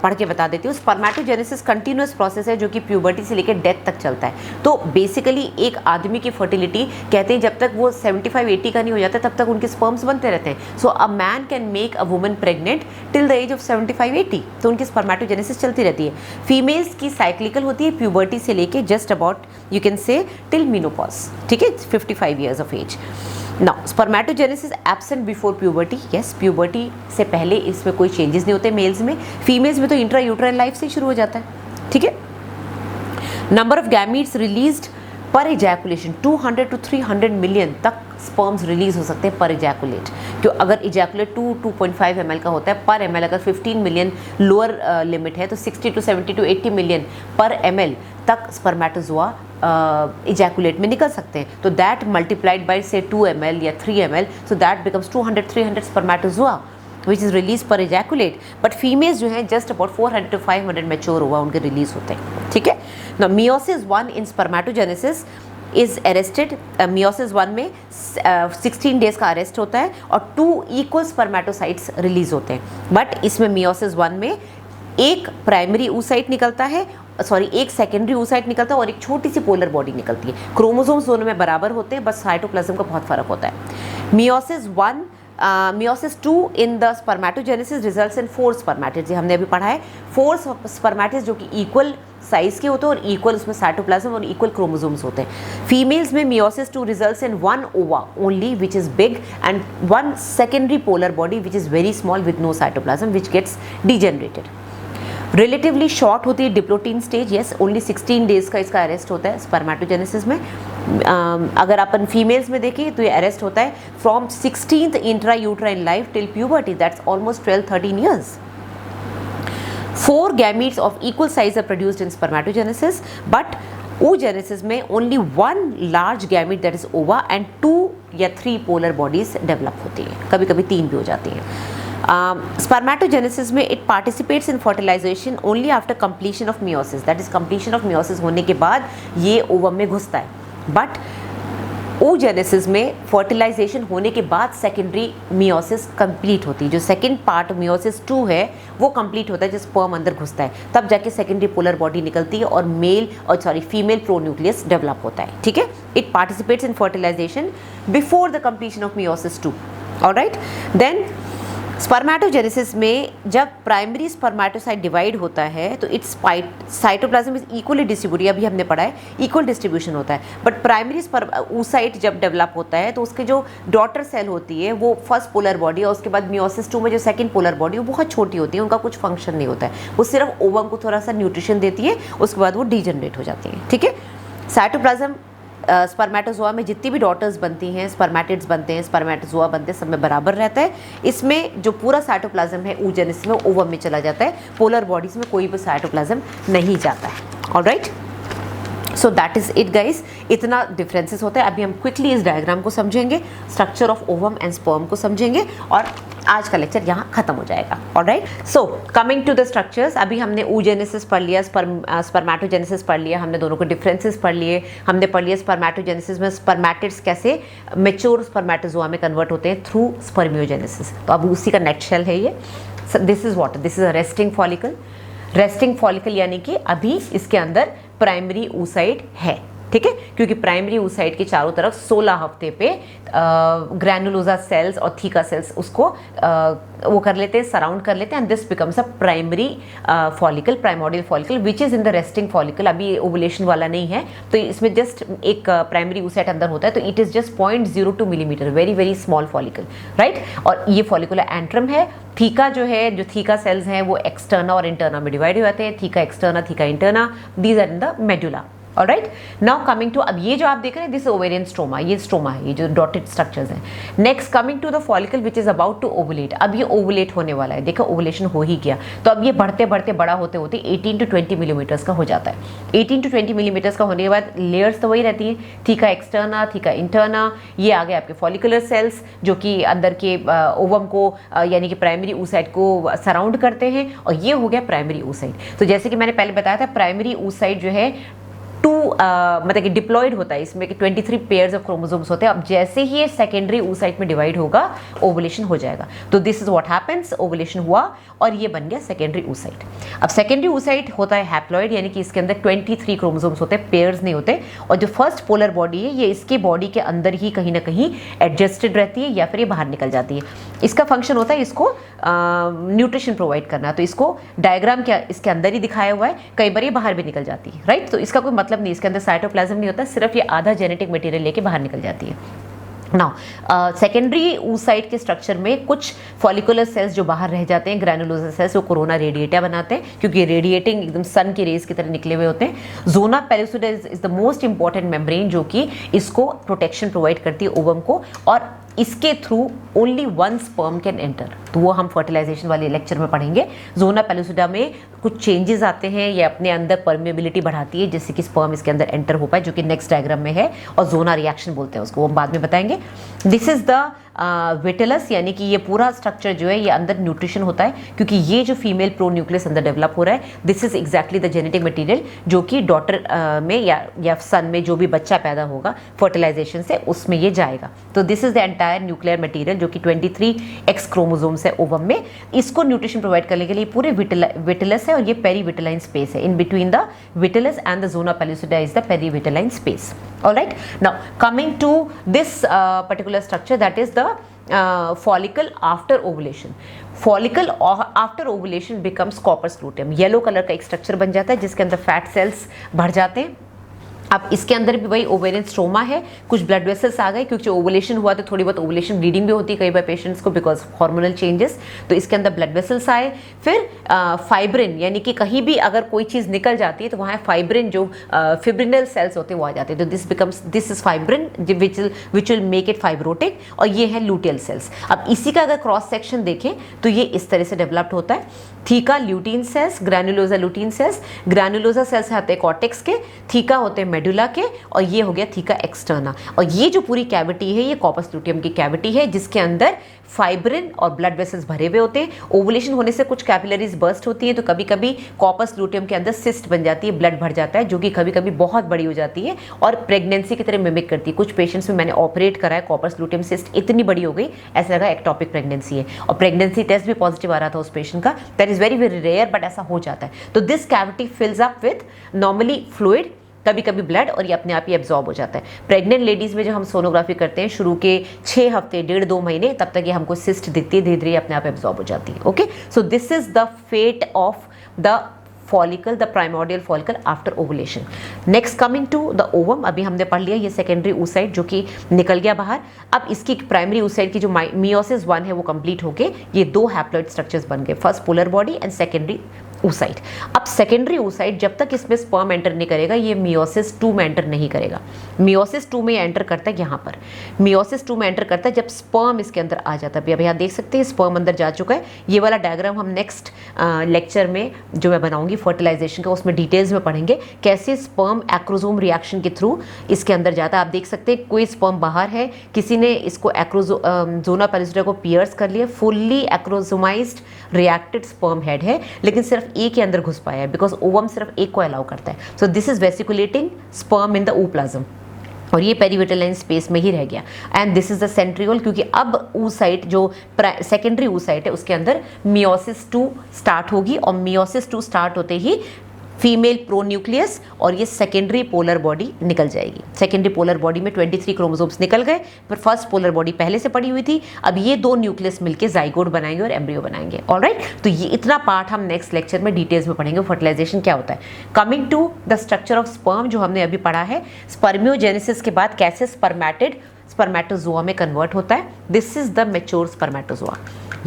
पढ़ के बता देती हूँ। स्पर्मेटोजेनेसिस कंटिन्यूस प्रोसेस है जो कि प्यूबर्टी से लेकर डेथ तक चलता है। तो बेसिकली एक आदमी की फर्टिलिटी कहते हैं जब तक वो 75-80 का नहीं हो जाता तब तक उनके स्पर्म्स बनते रहते हैं। So a man can make a woman pregnant till the age of 75-80, तो उनकी स्पर्मेटोजेनेसिस चलती रहती है। फीमेल्स की साइक्लिकल होती है प्यूबर्टी से लेके just about you can say till menopause, ठीक है, 55 years of age. Now spermatogenesis absent before puberty, yes, puberty से पहले इसमें कोई चेंजेस नहीं होते मेल्स में। फीमेल्स में तो इंट्रा यूट्राइन लाइफ से शुरू हो जाता है, ठीक है। नंबर ऑफ गैमीट्स रिलीज्ड पर इजैकुलेशन 200 to 300 मिलियन तक स्पर्म्स रिलीज हो सकते हैं पर इजैकुलेट। क्यों, अगर इजैकुलेट 2.5 ml का होता है पर ml, अगर 15 मिलियन लोअर लिमिट है तो 60 to 70 to 80 मिलियन पर ml तक स्पर्मेटोजोआ इजैकुलेट में निकल सकते हैं। तो दैट मल्टीप्लाइड बाय से 2 ml या 3 ml, so that becomes 200-300 spermatozoa which is release पर इजैकुलेट। बट फीमेल्स जो हैं जस्ट अबाउट 400 to 500 मैच्योर हुआ उनके रिलीज होते हैं, ठीक है। Now meiosis 1 in spermatogenesis is arrested. Meiosis 1 में 16 डेज का अरेस्ट होता है और 2 इक्वल स्पर्मेटोसाइट्स रिलीज होते हैं। बट इसमें मियोसिस 1 में एक प्राइमरी oocyte निकलता है, सॉरी एक सेकेंडरी oocyte निकलता है और एक छोटी सी पोलर बॉडी निकलती है। क्रोमोसोम्स दोनों में बराबर होते हैं, बस साइटोप्लाज्म का बहुत फर्क होता है। Meiosis 2 in the spermatogenesis results in 4 spermatids, हमने अभी पढ़ा है 4 स्पर्मेटिड्स जो कि इक्वल साइज के होते हैं और इक्वल उसमें साइटोप्लाज्म और इक्वल क्रोमोसोम्स होते हैं। फीमेल्स में meiosis 2 results in 1 ova only which is big and 1 secondary polar body which is very small with no cytoplasm which gets degenerated. Relatively short होती है diplotene stage, yes, only 16 days का इसका अरेस्ट होता है स्पर्मेटोजेनेसिस में। अगर अपन फीमेल्स में देखें तो ये अरेस्ट होता है from 16th intra uterine life till puberty, that's almost 12-13 years. 4 gametes of equal size are produced in spermatogenesis, but oogenesis में only 1 large gamete that is ova and 2 या 3 polar bodies develop होती हैं, कभी कभी 3 भी हो जाती हैं। स्पर्मेटोजेनेसिस में it participates in fertilisation only after completion of meiosis, that is completion of meiosis होने के बाद ये ओवम में घुसता है। बट oogenesis में फर्टिलाइजेशन होने के बाद सेकेंडरी मियोसिस कंप्लीट होती है। जो सेकेंड पार्ट मियोसिस 2 है वो कंप्लीट होता है जब स्पर्म अंदर घुसता है, तब जाके सेकेंडरी पोलर बॉडी निकलती है और फीमेल प्रोन्यूक्लियस डेवलप होता है, ठीक है। It participates in fertilisation before the completion of meiosis 2, alright. Then spermatogenesis में जब प्राइमरी स्पर्मेटोसाइट डिवाइड होता है तो its cytoplasm is equally distributed, अभी हमने पढ़ा है इक्वल डिस्ट्रीब्यूशन होता है। बट प्राइमरी oocyte जब डेवलप होता है तो उसके जो डॉटर सेल होती है वो फर्स्ट पोलर बॉडी और उसके बाद मियोसिस 2 में जो सेकंड पोलर बॉडी वो बहुत छोटी होती है, उनका कुछ फंक्शन नहीं होता है, वो सिर्फ ओवम को थोड़ा सा न्यूट्रिशन देती है, उसके बाद वो डीजनरेट हो जाती है, ठीक है। साइटोप्लाज्म स्पर्मेटोजोआ में जितनी भी डॉटर्स बनती हैं, स्पर्मेटिड्स बनते हैं, स्पर्मेटोजोआ बनते हैं, सब में बराबर रहता है। इसमें जो पूरा साइटोप्लाज्म है oogenesis में ओवम में चला जाता है, पोलर बॉडीज में कोई भी साइटोप्लाज्म नहीं जाता है, alright. So that is it guys, इतना डिफरेंसेस होता है। अभी हम क्विकली इस डायग्राम को समझेंगे, structure of ovum and sperm को समझेंगे और आज का लेक्चर यहाँ खत्म हो जाएगा, alright. So coming to the structures, अभी हमने oogenesis पढ़ लिया, स्पर्मेटोजेनेसिस पढ़ लिया, हमने दोनों के डिफरेंसेस पढ़ लिए, हमने पढ़ लिया स्पर्मेटोजेनेसिस में स्पर्मेटिड्स कैसे मैच्योर स्पर्मेटोजोआ में कन्वर्ट होते हैं थ्रू स्पर्मियोजेनेसिस। तो अब उसी का नेट शेल है ये। This is what, this is a resting follicle. Resting follicle यानी कि अभी इसके अंदर प्राइमरी oocyte है, ठीक है, क्योंकि प्राइमरी oocyte के चारों तरफ 16 हफ्ते पे ग्रैनुलोसा सेल्स और थीका सेल्स उसको वो कर लेते हैं, सराउंड कर लेते हैं, and this becomes a primary follicle, primordial follicle which is in the resting follicle. अभी ये ओवुलेशन वाला नहीं है, तो इसमें जस्ट एक प्राइमरी oocyte अंदर होता है, तो it is just 0.02 millimetre, very very small follicle, right. और ये फॉलिकुलर एंट्रम है। थीका जो है, जो थीका सेल्स हैं वो एक्सटर्ना और इंटर्ना में डिवाइड हो जाते हैं, theca externa, theca interna, these are in the medulla. Alright, now coming to, अब ये जो आप देख रहे हैं दिस ओवेरियन स्ट्रोमा, ये स्ट्रोमा है, ये जो डॉटेड स्ट्रक्चर्स हैं। Next coming to the follicle which is about to ovulate, अब ये ओवुलेट होने वाला है, देखो ओवुलेशन हो ही गया, तो अब ये बढ़ते बढ़ते बड़ा होते होते 18 to 20 मिलीमीटर्स का हो जाता है। 18 to 20 मिलीमीटर्स का होने के बाद लेयर्स तो वही रहती हैं, थीका एक्सटर्ना, थीका इंटर्ना, ये आ गए आपके फॉलिकुलर सेल्स जो कि अंदर के ओवम को यानी कि प्राइमरी oocyte को सराउंड करते हैं, और ये हो गया प्राइमरी oocyte। तो जैसे कि मैंने पहले बताया था, प्राइमरी oocyte जो है मतलब कि डिप्लॉयड होता है, इसमें कि 23 पेयर्स ऑफ क्रोमोसोम्स होते हैं। अब जैसे ही ये सेकेंडरी oocyte में डिवाइड होगा, ओवुलेशन हो जाएगा। तो this is what happens, ovulation हुआ और ये बन गया सेकेंडरी oocyte। अब सेकेंडरी oocyte होता है हैप्लॉइड, यानी कि इसके अंदर 23 क्रोमोसोम्स होते हैं, पेयर्स नहीं होते, और जो फर्स्ट पोलर बॉडी है ये इसके बॉडी के अंदर ही कहीं ना कहीं एडजस्टेड रहती है या फिर ये बाहर निकल जाती है। इसका फंक्शन होता है इसको न्यूट्रिशन प्रोवाइड करना, तो इसको डायग्राम क्या इसके अंदर ही दिखाया हुआ है, कई बार ये बाहर भी निकल जाती है, राइट। तो इसका कोई मतलब नहीं, इसके अंदर साइटोप्लाज्म नहीं होता, सिर्फ ये आधा जेनेटिक मटेरियल लेके बाहर निकल जाती है। नाउ सेकेंडरी oocyte के स्ट्रक्चर में कुछ फॉलिकुलर सेल्स जो बाहर रह जाते हैं, ग्रैनुलोसा सेल्स, वो कोरोना रेडिएटा बनाते हैं, क्योंकि रेडिएटिंग एकदम सन की रेज की तरह निकले हुए होते हैं। Zona pellucida is the most important membrane जो कि इसको प्रोटेक्शन प्रोवाइड करती है ओवम को, और इसके through only one sperm can enter, तो वो हम फर्टिलाइजेशन वाले लेक्चर में पढ़ेंगे। जोना पेलुसिडा में कुछ चेंजेस आते हैं, ये अपने अंदर परमेबिलिटी बढ़ाती है जिससे कि स्पर्म इसके अंदर एंटर हो पाए, जो कि नेक्स्ट डायग्राम में है, और जोना रिएक्शन बोलते हैं उसको, वो हम बाद में बताएंगे। दिस इज द विटेलस, यानी कि ये पूरा स्ट्रक्चर जो है ये अंदर न्यूट्रिशन होता है, क्योंकि ये जो फीमेल प्रोन्यूक्लियस अंदर डेवलप हो रहा है, this is exactly the genetic material जो कि डॉटर में या सन में जो भी बच्चा पैदा होगा फर्टिलाइजेशन से, उसमें ये जाएगा। तो this is the entire nuclear material जो कि 23X क्रोमोसोम्स है ओवम में, इसको न्यूट्रिशन प्रोवाइड करने के लिए पूरे विटेलस है, और ये पेरीविटेलाइन स्पेस है, in between the vitellus and the zona pellucida is the perivitelline space. Alright, now coming to this particular structure, that is the follicle after ovulation. Follicle after ovulation becomes corpus luteum, yellow colour का एक स्ट्रक्चर बन जाता है जिसके अंदर फैट सेल्स भर जाते हैं। अब इसके अंदर भी वही ओवेरियन स्ट्रोमा है, कुछ ब्लड वेसल्स आ गए, क्योंकि ओवुलेशन हुआ तो थोड़ी बहुत ओवुलेशन ब्लीडिंग भी होती है कई बार पेशेंट्स को बिकॉज हार्मोनल चेंजेस, तो इसके अंदर ब्लड वेसल्स आए। फिर फाइब्रिन, यानी कि कहीं भी अगर कोई चीज़ निकल जाती है तो वहाँ फाइब्रिन जो फिब्रिनल सेल्स होते हैं वो आ जाते हैं, तो this is fibrin which will make it fibrotic, और ये है लूटियल सेल्स। अब इसी का अगर क्रॉस सेक्शन देखें तो ये इस तरह से डेवलप्ड होता है। Theca lutein cells, granulosa lutein cells, granulosa cells आते हैं कॉर्टेक्स के, थीका होते हैं मेडुला के, और ये हो गया थीका एक्सटर्ना। और ये जो पूरी कैविटी है ये कॉर्पस लूटियम की कैविटी है, जिसके अंदर फाइब्रिन और ब्लड वेसल्स भरे हुए होते हैं। ओवुलेशन होने से कुछ कैपिलरीज बर्स्ट होती है, तो कभी कभी कॉर्पस लूटियम के अंदर सिस्ट बन जाती है, ब्लड भर जाता है, जो कि कभी कभी बहुत बड़ी हो जाती है और प्रेगनेंसी की तरह मिमिक करती है। कुछ पेशेंट्स में मैंने ऑपरेट करा है, कॉर्पस लूटियम सिस्ट इतनी बड़ी हो गई ऐसा लगा एक्टोपिक प्रेगनेंसी है, और प्रेगनेंसी टेस्ट भी पॉजिटिव आ रहा था उस पेशेंट का। That is very very rare, but ऐसा हो जाता है। तो this cavity fills up with normally fluid, कभी कभी ब्लड, और ये अपने आप ही एब्जॉर्ब हो जाता है। प्रेग्नेंट लेडीज़ में जो हम सोनोग्राफी करते हैं शुरू के 6 हफ्ते, 1.5-2 महीने, तब तक ये हमको सिस्ट दिखती है, धीरे धीरे अपने आप एब्जॉर्ब हो जाती है। Okay, so this is the fate of the follicle, the primordial follicle after ovulation. Next coming to the ovum, अभी हमने पढ़ लिया ये सेकेंडरी oocyte जो कि निकल गया बाहर। अब इसकी प्राइमरी oocyte की जो मियोसिस 1 है वो कंप्लीट होके ये 2 हैप्लॉइड स्ट्रक्चर्स बन गए, first polar body and secondary oocyte। अब सेकेंडरी oocyte जब तक इसमें स्पर्म एंटर नहीं करेगा, ये मियोसिस 2 में एंटर नहीं करेगा। मियोसिस 2 में एंटर करता है यहाँ पर, मियोसिस 2 में एंटर करता है जब स्पर्म इसके अंदर आ जाता है। अभी आप देख सकते हैं स्पर्म अंदर जा चुका है। ये वाला डायग्राम हम नेक्स्ट लेक्चर में जो मैं बनाऊंगी फर्टिलाइजेशन का, उसमें डिटेल्स में पढ़ेंगे कैसे स्पर्म एक्रोसोम रिएक्शन के थ्रू इसके अंदर जाता है। आप देख सकते हैं कोई स्पर्म बाहर है, किसी ने इसको जोना पेलुसिडा को पियर्स कर लिया, फुल्ली एक्रोसोमाइज्ड रिएक्टेड स्पर्म हेड है, लेकिन सिर्फ एक ही अंदर घुस पाया है बिकॉज ओवम सिर्फ एक को अलाउ करता है। So this is vesiculating sperm in the ooप्लाज्म, और ये पेरीविटेलाइन स्पेस में ही रह गया। And this is the centriole, क्योंकि अब oocyte जो सेकेंडरी oocyte है उसके अंदर मियोसिस 2 स्टार्ट होगी, और मियोसिस 2 स्टार्ट होते ही फीमेल प्रोन्यूक्लियस और ये सेकेंडरी पोलर बॉडी निकल जाएगी। सेकेंडरी पोलर बॉडी में 23 क्रोमोसोम्स निकल गए, पर फर्स्ट पोलर बॉडी पहले से पड़ी हुई थी। अब ये 2 न्यूक्लियस मिलकर जाइगोट बनाएंगे और एम्ब्रियो बनाएंगे। ऑलराइट, तो ये इतना पार्ट हम नेक्स्ट लेक्चर में डिटेल्स में पढ़ेंगे, फर्टिलाइजेशन क्या होता है। Coming to the structure of sperm जो हमने अभी पढ़ा है, स्पर्मियोजेनेसिस के बाद कैसे स्पर्मेटोजोआ में कन्वर्ट होता है। This is the mature spermatozoa.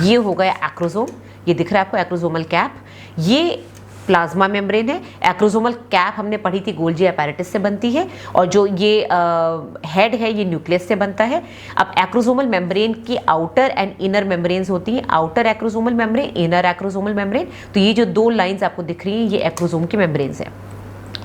ये हो गया एक्रोसोम, ये दिख रहा है आपको एक्रोसोमल कैप, ये प्लाज्मा मेम्ब्रेन है। एक्रोसोमल कैप हमने पढ़ी थी गोल्जी अपैरेटस से बनती है, और जो ये हेड है ये न्यूक्लियस से बनता है। अब एक्रोसोमल मेम्ब्रेन की आउटर एंड इनर मेम्ब्रेन्स होती हैं, outer acrosomal membrane, inner acrosomal membrane. तो ये जो 2 लाइंस आपको दिख रही हैं ये एक्रोसोम की मेम्ब्रेन्स है।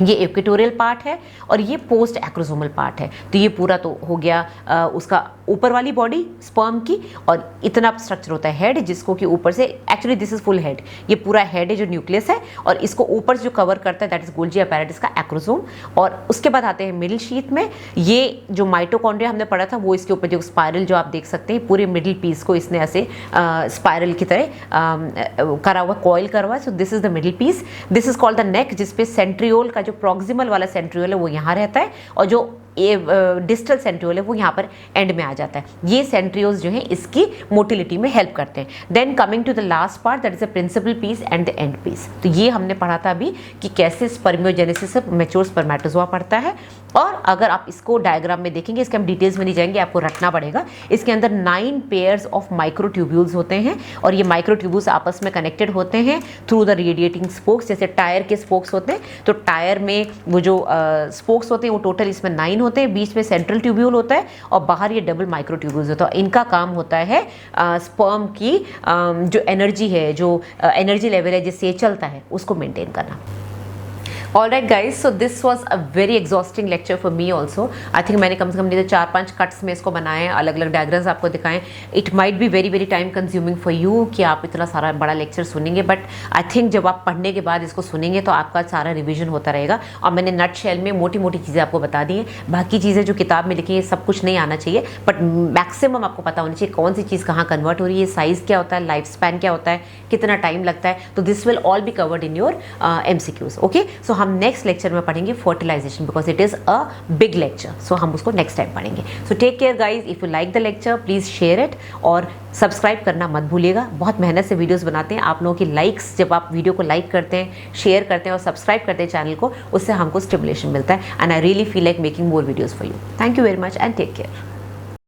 ये इक्वेटोरियल पार्ट है और ये पोस्ट एक्रोसोमल पार्ट है। तो ये पूरा तो हो गया उसका ऊपर वाली बॉडी स्पर्म की, और इतना स्ट्रक्चर होता है हेड, जिसको कि ऊपर से actually this is full head, ये पूरा हेड है जो न्यूक्लियस है, और इसको ऊपर से जो कवर करता है दैट इज गोल्जी अपैरेटस का एक्रोसोम। और उसके बाद आते हैं मिडिल शीथ में, ये जो माइटोकॉन्ड्रिया हमने पढ़ा था वो इसके ऊपर जो स्पाइरल जो आप देख सकते हैं, पूरे मिडिल पीस को इसने ऐसे स्पाइरल की तरह करा हुआ, कॉइल करा हुआ है। So this is the middle piece, this is called the neck, जिसपे सेंट्रियोल का जो प्रॉक्सिमल वाला सेंट्रियोल है वो यहाँ रहता है, और जो डिस्टल सेंट्रियोल है वो यहाँ पर एंड में आ जाता है। ये सेंट्रियोल्स जो है इसकी मोटिलिटी में हेल्प करते हैं। Then coming to the last part that is the principal piece and the end piece. तो ये हमने पढ़ा था अभी कि कैसे स्पर्मियोजेनेसिस से मैच्योर स्पर्मेटोजोआ पड़ता है। और अगर आप इसको डायग्राम में देखेंगे, इसके हम डिटेल्स में नहीं जाएंगे, आपको रटना पड़ेगा। इसके अंदर 9 पेयर्स ऑफ माइक्रोट्यूब्यूल्स होते हैं, और ये माइक्रोट्यूब्यूल्स आपस में कनेक्टेड होते हैं थ्रू द रेडिएटिंग स्पोक्स। जैसे टायर के स्पोक्स होते हैं, तो टायर में वो जो स्पोक्स होते हैं वो टोटल इसमें 9 होते हैं, बीच में सेंट्रल ट्यूब्यूल होता है और बाहर ये डबल माइक्रोट्यूब्यूल्स होता है। इनका काम होता है स्पर्म की जो एनर्जी है, जो एनर्जी लेवल है जिससे ये चलता है, उसको मेंटेन करना। Alright guys, so this was a very exhausting lecture for me also. I think मैंने कम से कम नहीं तो 4-5 कट्स में इसको बनाए हैं, अलग अलग डायग्राम्स आपको दिखाएं। It might be very very time consuming for you कि आप इतना सारा बड़ा लेक्चर सुनेंगे, बट आई थिंक जब आप पढ़ने के बाद इसको सुनेंगे तो आपका सारा रिविजन होता रहेगा। और मैंने नट शेल में मोटी मोटी चीज़ें आपको बता दी हैं, बाकी चीज़ें जो किताब में लिखी है सब कुछ नहीं आना चाहिए, बट मैक्सिमम आपको पता होनी चाहिए कौन सी चीज़ कहाँ कन्वर्ट हो रही है, साइज़ क्या होता है, लाइफ स्पैन क्या होता है, कितना टाइम लगता है। तो this will all be covered in your MCQs। Okay, so हम नेक्स्ट लेक्चर में पढ़ेंगे fertilization, because it is a big lecture. So हम उसको नेक्स्ट टाइम पढ़ेंगे। So take care guys, if you like the lecture please share it, और सब्सक्राइब करना मत भूलिएगा। बहुत मेहनत से वीडियोस बनाते हैं, आप लोगों की लाइक्स, जब आप वीडियो को लाइक करते हैं, शेयर करते हैं और सब्सक्राइब करते हैं चैनल को, उससे हमको स्टिमुलेशन मिलता है, and I really feel like making more videos for you. Thank you very much and take care.